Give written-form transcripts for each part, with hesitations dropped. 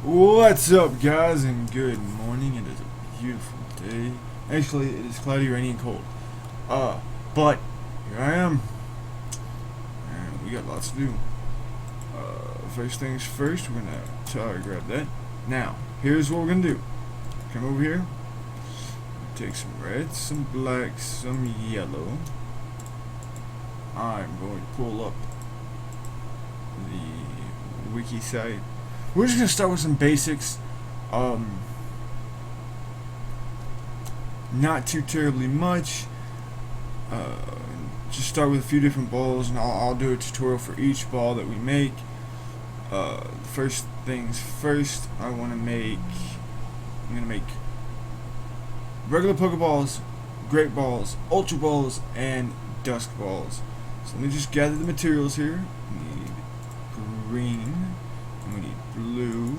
What's up, guys, and good morning. It is a beautiful day. Actually, it is cloudy, rainy, and cold. But here I am, and we got lots to do. First things first, we're gonna try to grab that. Now, here's what we're gonna do. Come over here. Take some red, some black, some yellow. I'm going to pull up the wiki site. We're just gonna start with some basics. Not too terribly much. Just start with a few different balls, and I'll do a tutorial for each ball that we make. First things first, I'm gonna make regular Pokeballs, Great Balls, Ultra Balls, and Dusk Balls. So let me just gather the materials here. We need green, and we need blue,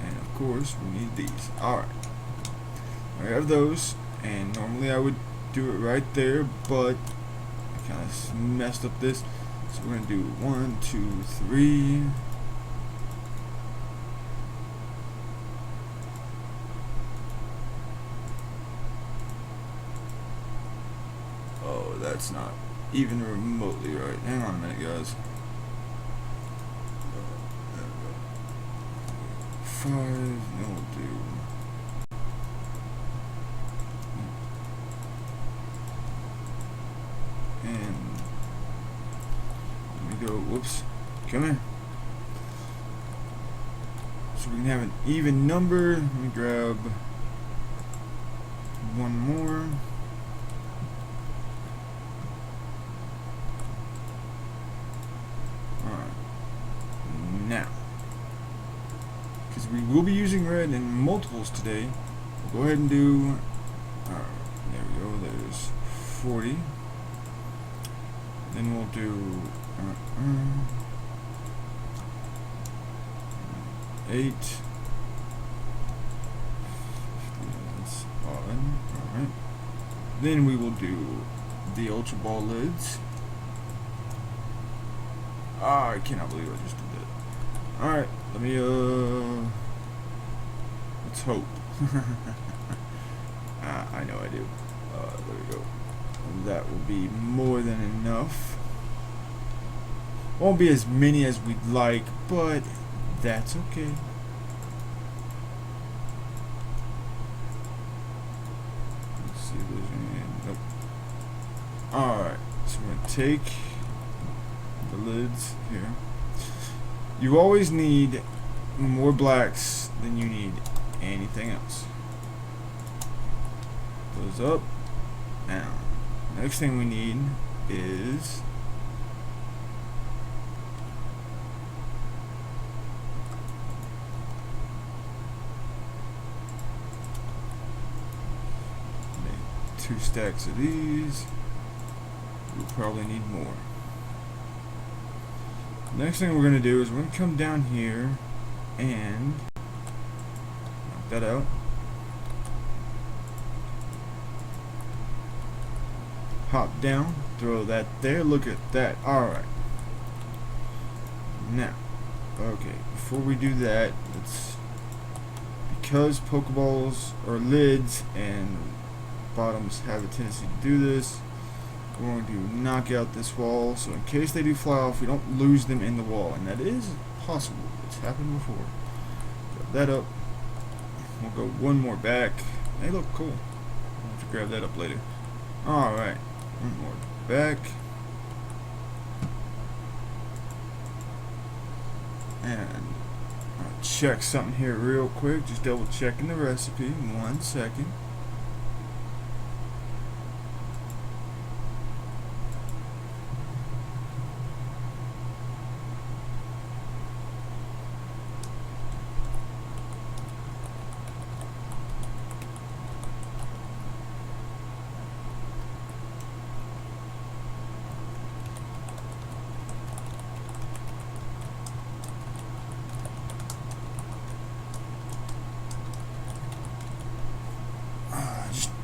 and of course we need these. Alright, I have those, and normally I would do it right there, but I kind of messed up this, so we're gonna do 1, 2, 3. Oh, that's not even remotely right. Hang on a minute, guys. 5, then we'll do and let me go, whoops, come here. So we can have an even number. Let me grab one more. Alright. Now, because we will be using red in multiples today, we'll go ahead and do, there we go, there's 40. Then we'll do 8. That's odd. Alright. Then we will do the Ultra Ball lids. I cannot believe I just did that. Alright, let me let's hope. I know I do. There we go. That will be more than enough. Won't be as many as we'd like, but that's okay. Let's see if there's any. Nope. Alright, so we're gonna take the lids here. You always need more blacks than you need anything else. Those up. Now, next thing we need is make 2 stacks of these. We'll probably need more. Next thing we're going to do is we're going to come down here and knock that out. Hop down, throw that there, look at that. Alright. Now, okay, before we do that, because Pokeballs or lids and bottoms have a tendency to do this, we're going to knock out this wall, so in case they do fly off, we don't lose them in the wall, and that is possible. It's happened before. Grab that up. We'll go one more back. They look cool. I'll have to grab that up later. Alright, one more back. And I'll check something here real quick. Just double checking the recipe. 1 second.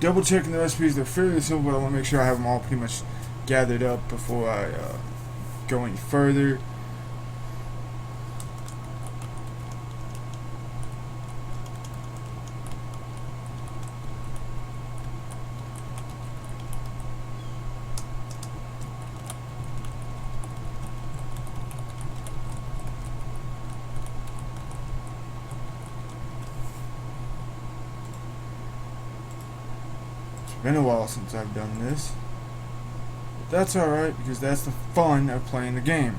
Double checking the recipes. They're fairly simple, but I want to make sure I have them all pretty much gathered up before I go any further. been a while since I've done this. But that's alright, because that's the fun of playing the game.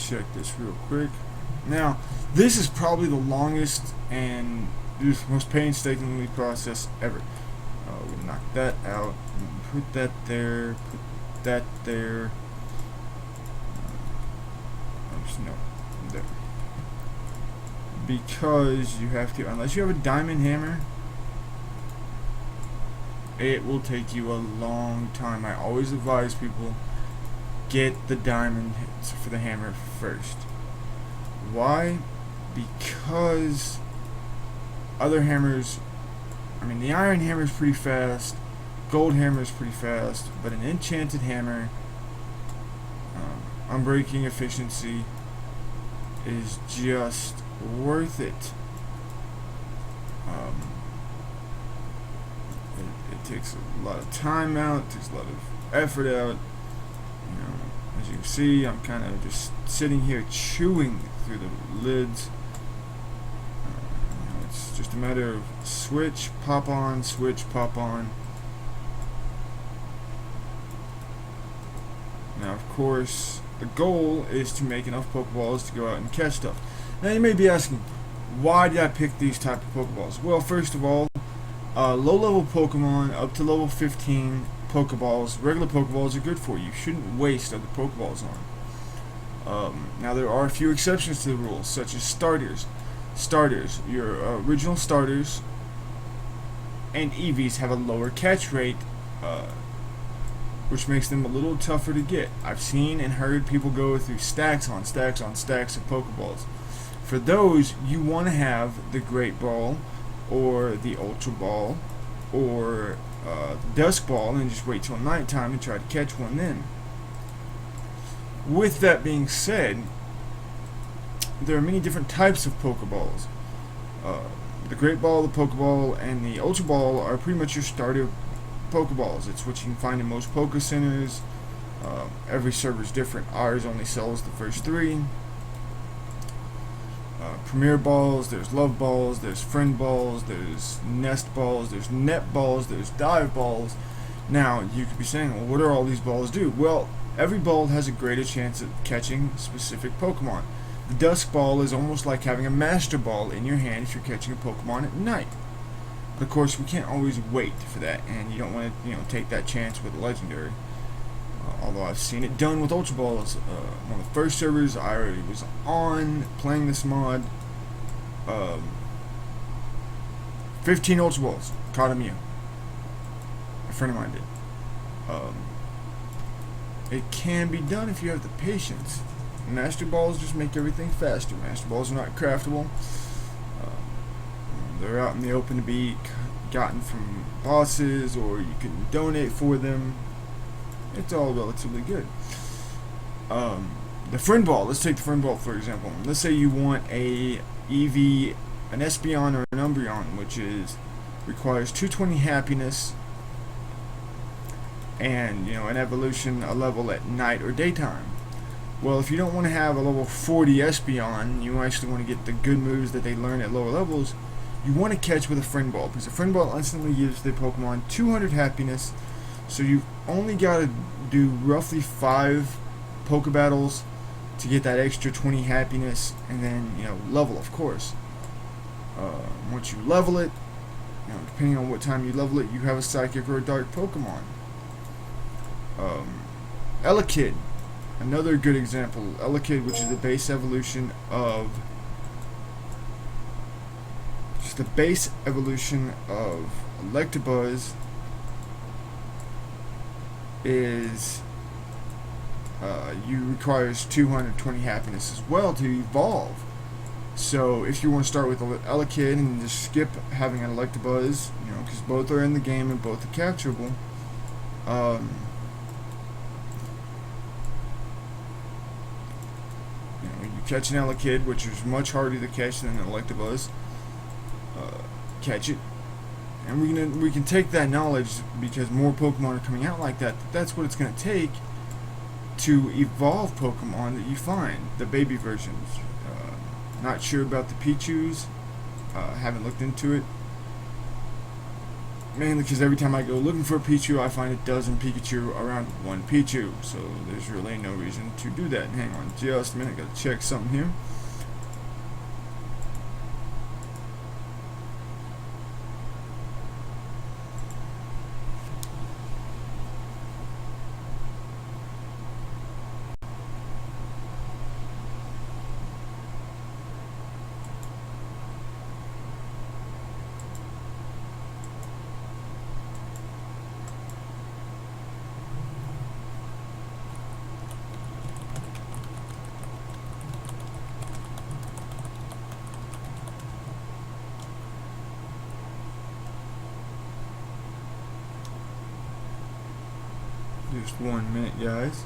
Check this real quick. Now, this is probably the longest and most painstakingly process ever. We'll knock that out. Put that there. Put that there. No, there. Because you have to, unless you have a diamond hammer, it will take you a long time. I always advise people, get the diamond for the hammer first. Why? Because other hammers, I mean, the iron hammer is pretty fast, gold hammer is pretty fast, but an enchanted hammer, unbreaking efficiency is just worth it. It takes a lot of time out, it takes a lot of effort out. You know, as you can see, I'm kind of just sitting here chewing through the lids. It's just a matter of switch, pop on, switch, pop on. Now, of course, the goal is to make enough Pokeballs to go out and catch stuff. Now, you may be asking, why did I pick these type of Pokeballs? Well, first of all, low-level Pokemon up to level 15 Pokeballs, regular Pokeballs are good for you. You shouldn't waste other Pokeballs on. Now there are a few exceptions to the rules, such as starters. Your original starters and EVs have a lower catch rate, which makes them a little tougher to get. I've seen and heard people go through stacks on stacks on stacks of Pokeballs. For those, you want to have the Great Ball, or the Ultra Ball, or the Dusk Ball, and just wait till nighttime and try to catch one then. With that being said, there are many different types of Pokeballs. The Great Ball, the Pokeball, and the Ultra Ball are pretty much your starter Pokeballs. It's what you can find in most Poke Centers. Every server is different. Ours only sells the first three. Premier Balls, there's Love Balls, there's Friend Balls, there's Nest Balls, there's Net Balls, there's Dive Balls. Now, you could be saying, well, what do all these balls do? Well, every ball has a greater chance of catching specific Pokemon. The Dusk Ball is almost like having a Master Ball in your hand if you're catching a Pokemon at night. But of course, we can't always wait for that, and you don't want to, take that chance with a Legendary. Although I've seen it done with Ultra Balls. One of the first servers I already was on playing this mod. 15 Ultra Balls. Caught a Mew. A friend of mine did. It can be done if you have the patience. Master Balls just make everything faster. Master Balls are not craftable. They're out in the open to be gotten from bosses, or you can donate for them. It's all relatively good. The Friend Ball, let's take the Friend Ball for example. Let's say you want a EV, an Espeon or an Umbreon, which requires 220 happiness and an evolution, a level at night or daytime. Well, if you don't want to have a level 40 Espeon, you actually want to get the good moves that they learn at lower levels, you want to catch with a Friend Ball, because a Friend Ball instantly gives the Pokemon 200 happiness. So you've only got to do roughly 5 Poke Battles to get that extra 20 happiness, and then level, of course. Once you level it, depending on what time you level it, you have a Psychic or a Dark Pokemon. Elekid, another good example. Elekid, which is the base evolution of Electabuzz, is requires 220 happiness as well to evolve. So if you want to start with Elekid and just skip having an Electabuzz, because both are in the game and both are capturable, catch an Elekid, which is much harder to catch than an Electabuzz. Catch it, and we can take that knowledge, because more Pokemon are coming out like that. That's what it's gonna take to evolve Pokemon that you find, the baby versions. Not sure about the Pichus. Haven't looked into it. Mainly because every time I go looking for a Pichu, I find a dozen Pikachu around one Pichu. So there's really no reason to do that. Hang on just a minute, gotta check something here. Just 1 minute, guys.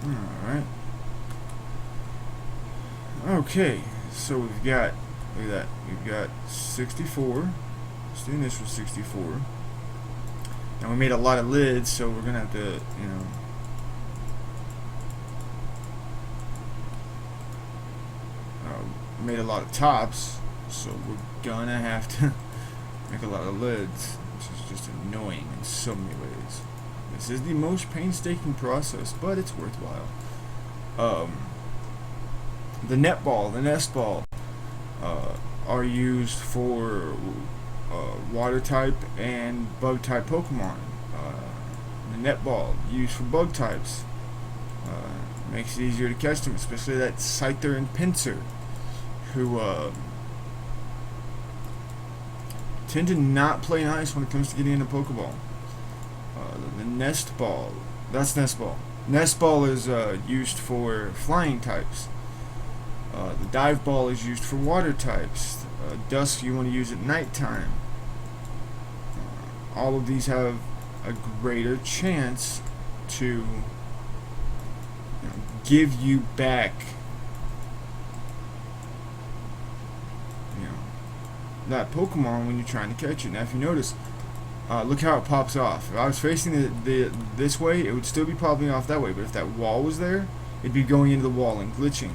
Alright. Okay, so we've got, look at that, we've got 64. Let's do this with 64. Now we made a lot of lids, so we're gonna have to, you know, made a lot of tops, so we're gonna have to make a lot of lids, which is just annoying in so many ways. This is the most painstaking process, but it's worthwhile. The net ball, the nest ball, are used for water type and bug type Pokemon. The net ball used for bug types makes it easier to catch them, especially that Scyther and Pinsir, who tend to not play nice when it comes to getting in a Pokeball. The nest ball, that's nest ball. Nest ball is used for flying types. The dive ball is used for water types. Dusk you want to use at nighttime. All of these have a greater chance to, you know, give you back, you know, that Pokemon when you're trying to catch it. Now if you notice, look how it pops off. If I was facing this way, it would still be popping off that way, but if that wall was there, it'd be going into the wall and glitching.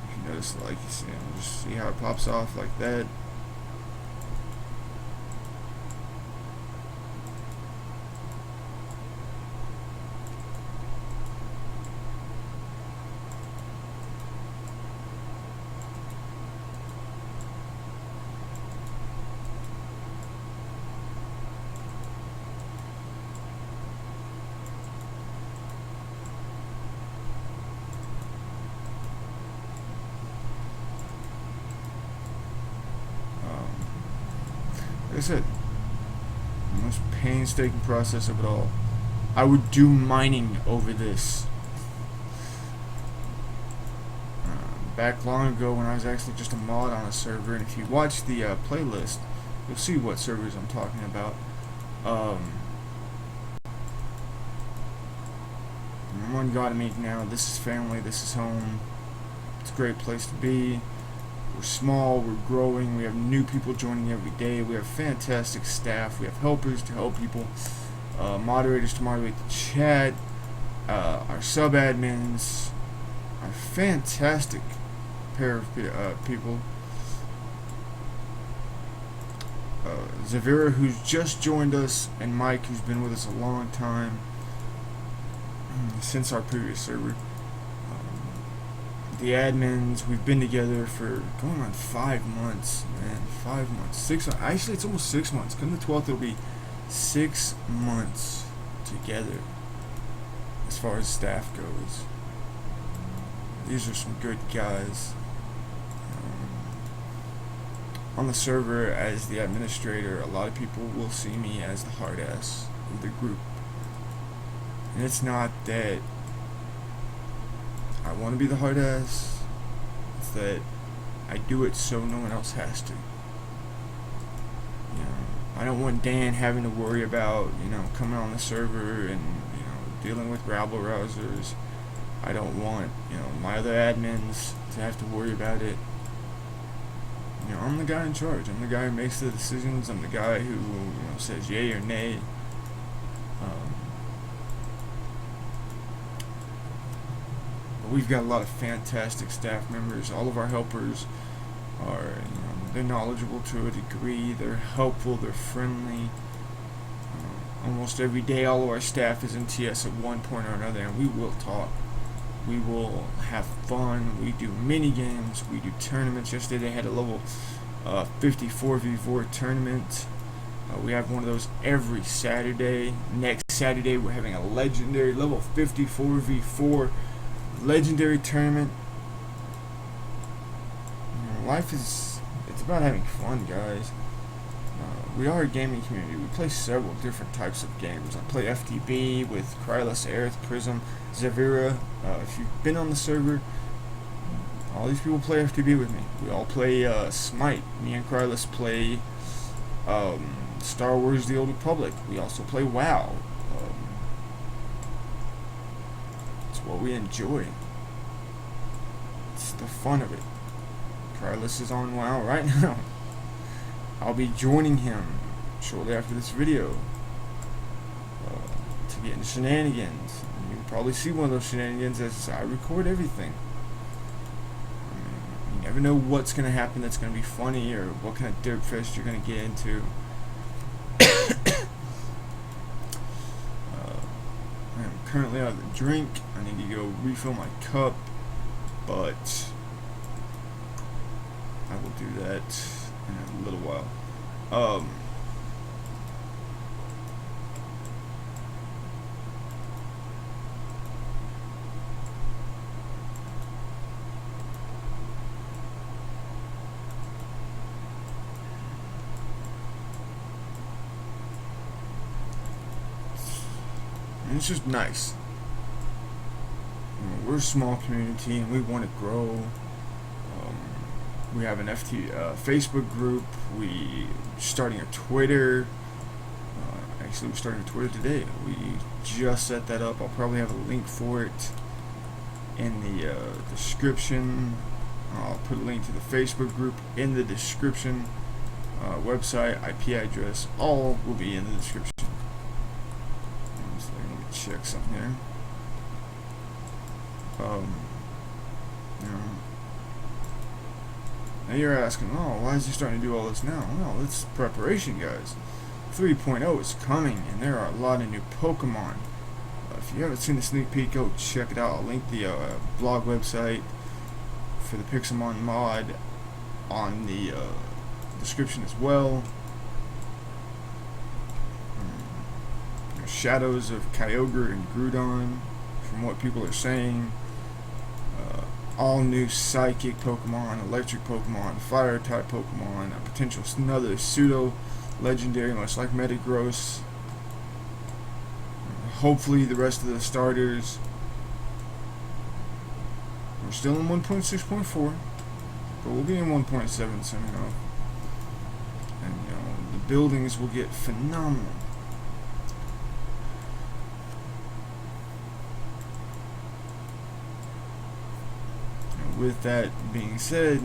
If you notice, like, you see, just see how it pops off like that. Like I said, the most painstaking process of it all. I would do mining over this. Back long ago when I was actually just a mod on a server, and if you watch the playlist, you'll see what servers I'm talking about. I'm on Godmeek now. This is family, this is home. It's a great place to be. We're small, we're growing, we have new people joining every day, we have fantastic staff, we have helpers to help people, moderators to moderate the chat, our sub-admins, a fantastic pair of people. Zavira, who's just joined us, and Mike, who's been with us a long time since our previous server. The admins, we've been together for going on 5 months, man. 5 months, 6. Actually, it's almost 6 months. Come the 12th, it'll be 6 months together. As far as staff goes, these are some good guys. On the server, as the administrator, a lot of people will see me as the hard ass of the group, and it's not that I want to be the hard ass. It's that I do it so no one else has to. You know, I don't want Dan having to worry about, you know, coming on the server and, you know, dealing with rabble rousers. I don't want, you know, my other admins to have to worry about it. You know, I'm the guy in charge. I'm the guy who makes the decisions. I'm the guy who, you know, says yay or nay. We've got a lot of fantastic staff members. All of our helpers are, you know, they're knowledgeable to a degree. They're helpful. They're friendly. Almost every day, all of our staff is in TS at one point or another, and we will talk. We will have fun. We do mini games. We do tournaments. Yesterday, they had a level 54v4 tournament. We have one of those every Saturday. Next Saturday, we're having a legendary level 54v4 legendary tournament. You know, life is, it's about having fun, guys. We are a gaming community. We play several different types of games. I play FTB with Krylus, Aerith, Prism, Zavira. If you've been on the server, all these people play FTB with me. We all play Smite. Me and Krylus play Star Wars The Old Republic. We also play WoW. It's what we enjoy. It's the fun of it. Krylus is on WoW right now. I'll be joining him shortly after this video to get into shenanigans. And you'll probably see one of those shenanigans as I record everything. You never know what's going to happen that's going to be funny or what kind of dirt fest you're going to get into. I am currently out of the drink. I need to go refill my cup, but I will do that in a little while. And it's just nice. You know, we're a small community and we want to grow. We have an Facebook group. We're starting a Twitter. Actually, we're starting a Twitter today. We just set that up. I'll probably have a link for it in the description. I'll put a link to the Facebook group in the description. Website, IP address, all will be in the description. So let me check something here. You know, now you're asking, oh, why is he starting to do all this now? Well, it's preparation, guys. 3.0 is coming, and there are a lot of new Pokemon. If you haven't seen the sneak peek, go check it out. I'll link the blog website for the Pixelmon mod on the description as well. Shadows of Kyogre and Groudon, from what people are saying. All new Psychic Pokemon, Electric Pokemon, Fire type Pokemon, a potential another pseudo legendary, much like Metagross. Hopefully the rest of the starters. We're still in 1.6.4, but we'll be in 1.7 soon enough. And you know, the buildings will get phenomenal. With that being said,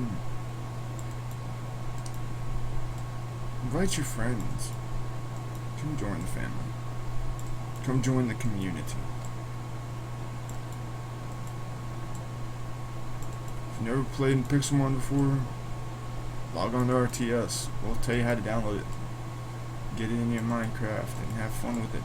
invite your friends. Come join the family. Come join the community. If you've never played in Pixelmon before, log on to RTS. We'll tell you how to download it. get it in your Minecraft and have fun with it.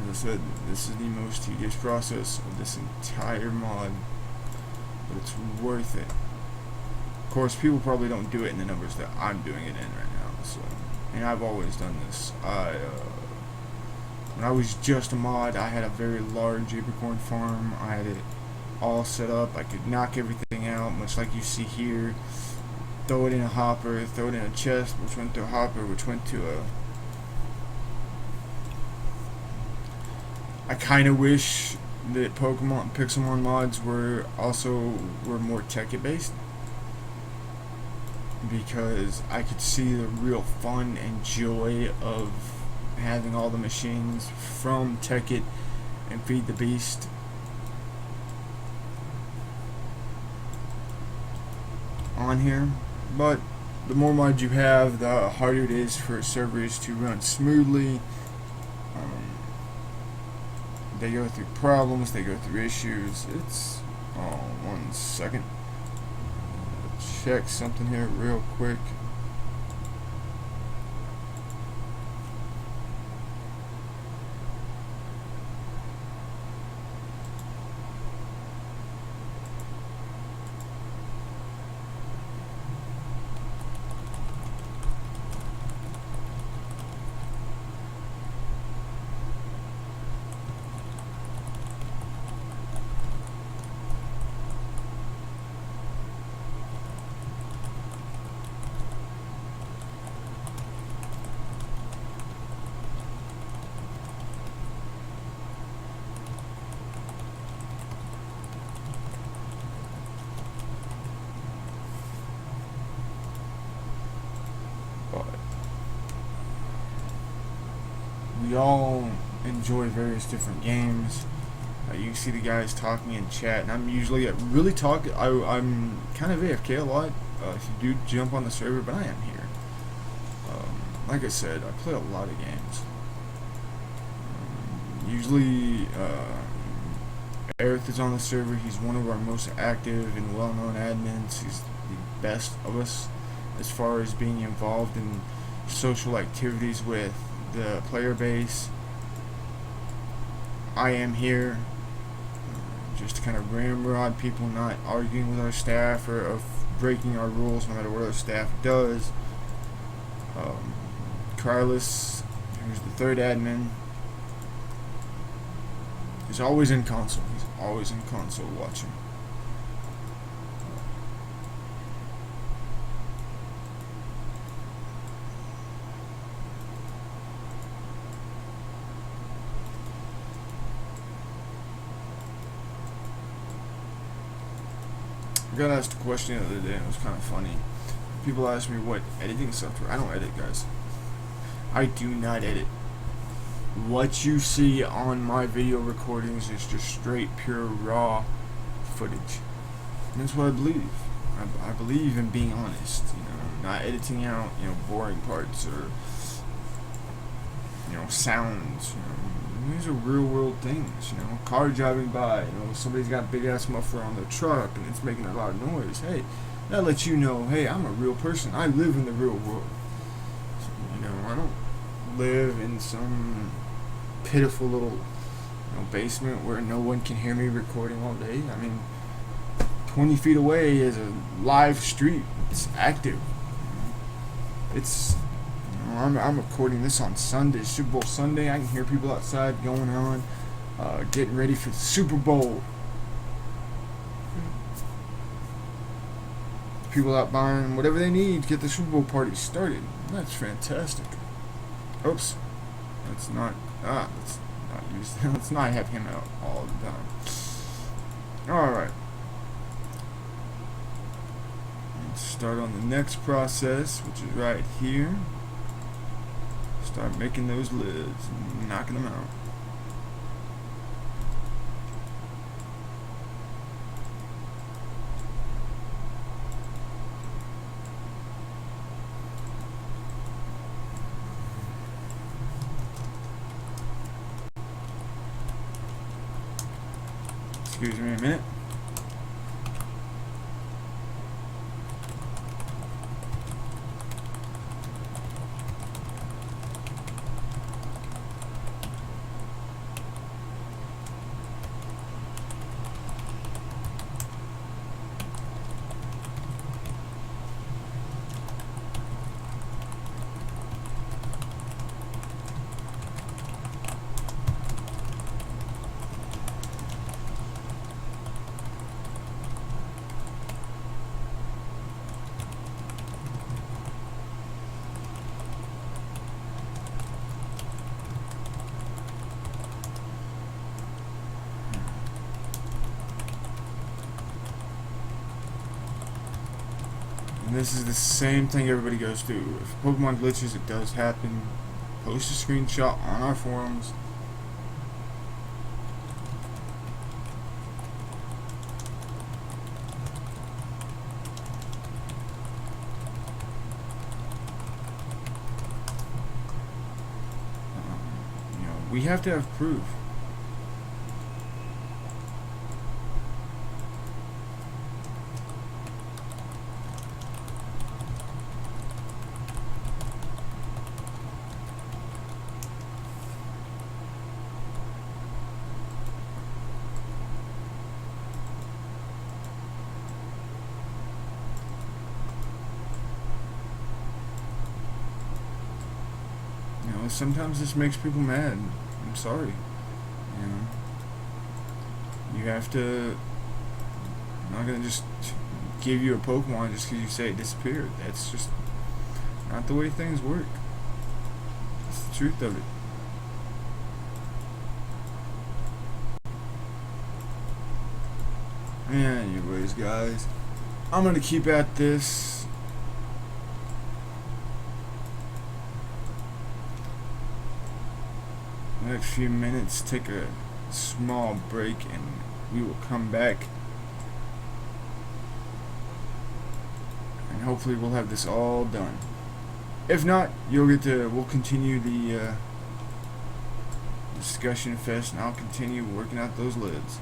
As I said, this is the most tedious process of this entire mod, but it's worth it. Of course, people probably don't do it in the numbers that I'm doing it in right now. So, and I've always done this. When I was just a mod, I had a very large apricorn farm. I had it all set up. I could knock everything out, much like you see here. Throw it in a hopper, throw it in a chest, which went to a hopper, which went to a... I kind of wish that Pixelmon mods were more Tekkit based, because I could see the real fun and joy of having all the machines from Tekkit and Feed the Beast. On here, but the more mods you have, the harder it is for servers to run smoothly. They go through problems, they go through issues. It's 1 second. Check something here real quick. We all enjoy various different games. You see the guys talking in chat, and I'm usually really talking. I'm kind of AFK a lot. If you do jump on the server, but I am here. Like I said, I play a lot of games. Usually, Aerith is on the server. He's one of our most active and well-known admins. He's the best of us as far as being involved in social activities with the player base. I am here just to kind of ramrod people, not arguing with our staff or breaking our rules no matter what our staff does. Carlos, who's the third admin, he's always in console. He's always in console watching. I got asked a question the other day and it was kind of funny. People ask me what editing software. I don't edit, guys. I do not edit. What you see on my video recordings is just straight, pure, raw footage. And that's what I believe. I believe in being honest, you know, not editing out, you know, boring parts or, you know, sounds, you know. These are real world things, you know. Car driving by, you know, somebody's got a big ass muffler on their truck and it's making a lot of noise. Hey, that lets you know, hey, I'm a real person. I live in the real world. So, you know, I don't live in some pitiful little, you know, basement where no one can hear me recording all day. I mean, 20 feet away is a live street. It's active. It's, you know, I'm recording this on Sunday, Super Bowl Sunday. I can hear people outside going on, getting ready for the Super Bowl. People out buying whatever they need to get the Super Bowl party started. That's fantastic. Oops. Let's not use that. Let's not have him out all the time. Alright. Let's start on the next process, which is right here. Start making those lids and knocking them out. Excuse me a minute. this is the same thing everybody goes through. If Pokemon glitches, it does happen. Post a screenshot on our forums. We have to have proof. Sometimes this makes people mad. I'm sorry. You have to. I'm not gonna just give you a Pokemon just because you say it disappeared. That's just not the way things work. That's the truth of it. Anyways, guys, I'm gonna keep at this. Next few minutes, take a small break, and we will come back, and hopefully we'll have this all done. If not, we'll continue the discussion fest, and I'll continue working out those lids.